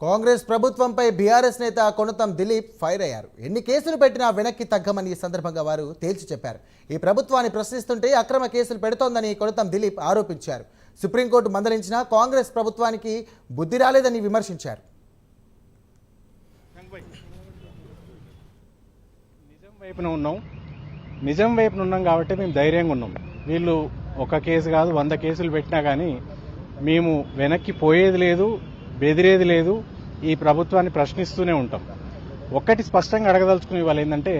కాంగ్రెస్ ప్రభుత్వంపై బీఆర్ఎస్ నేత కొనతం దిలీప్ ఫైర్ అయ్యారు. ఎన్ని కేసులు పెట్టినా వెనక్కి తగ్గమని ఈ సందర్భంగా వారు తేల్చి చెప్పారు. ఈ ప్రభుత్వాన్ని ప్రశ్నిస్తుంటే అక్రమ కేసులు పెడుతోందని కొనతం దిలీప్ ఆరోపించారు. సుప్రీంకోర్టు మందలించినా కాంగ్రెస్ ప్రభుత్వానికి బుద్ధి రాలేదని విమర్శించారు. నిజం వైపున ఉన్నాం కాబట్టి మేము ధైర్యంగా ఉన్నాం. వీళ్ళు ఒక కేసు కాదు 100 కేసులు పెట్టినా కానీ మేము వెనక్కి పోయేది లేదు, బెదిరేది లేదు. ఈ ప్రభుత్వాన్ని ప్రశ్నిస్తూనే ఉంటాం. ఒక్కటి స్పష్టంగా అడగదలుచుకునే వాళ్ళు ఏంటంటే,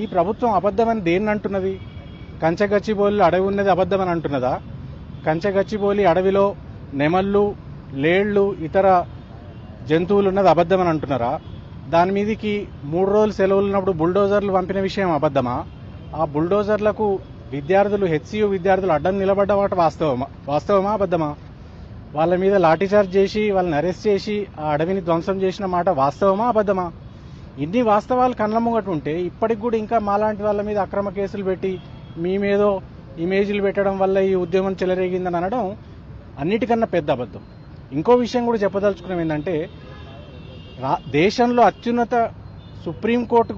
ఈ ప్రభుత్వం అబద్ధమని దేన్ని అంటున్నది? కంచగచ్చిబౌలి అడవి ఉన్నది అబద్ధమని అంటున్నదా? కంచగచ్చిబౌలి అడవిలో నెమళ్ళు, లేళ్లు, ఇతర జంతువులు ఉన్నది అబద్ధమని అంటున్నారా? దాని మీదకి 3 రోజులు సెలవులు ఉన్నప్పుడు బుల్డోజర్లు పంపిన విషయం అబద్ధమా? ఆ బుల్డోజర్లకు విద్యార్థులు, హెచ్సియు విద్యార్థులు అడ్డం నిలబడ్డమాట వాస్తవమా అబద్ధమా? వాళ్ళ మీద లాఠీచార్జ్ చేసి వాళ్ళని అరెస్ట్ చేసి ఆ అడవిని ధ్వంసం చేసిన మాట వాస్తవమా అబద్ధమా? ఇన్ని వాస్తవాలు కళ్ళ ముంగట ఉంటే ఇప్పటికి కూడా ఇంకా మాలాంటి వాళ్ళ మీద అక్రమ కేసులు పెట్టి మేమేదో ఇమేజ్లు పెట్టడం వల్ల ఈ ఉద్యమం చెలరేగిందని అనడం అన్నిటికన్నా పెద్ద అబద్ధం. ఇంకో విషయం కూడా చెప్పదలుచుకున్నాం ఏంటంటే, దేశంలో అత్యున్నత సుప్రీంకోర్టు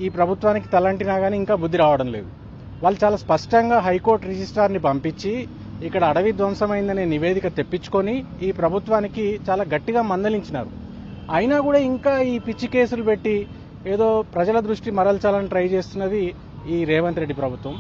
ఈ ప్రభుత్వానికి తలంటినా కానీ ఇంకా బుద్ధి రావడం లేదు. వాళ్ళు చాలా స్పష్టంగా హైకోర్టు రిజిస్ట్రార్ని పంపించి ఇక్కడ అడవి ధ్వంసమైందనే నివేదిక తెప్పించుకొని ఈ ప్రభుత్వానికి చాలా గట్టిగా మందలించినారు. అయినా కూడా ఇంకా ఈ పిచ్చి కేసులు పెట్టి ఏదో ప్రజల దృష్టి మరల్చాలని ట్రై చేస్తున్నది ఈ రేవంత్ రెడ్డి ప్రభుత్వం.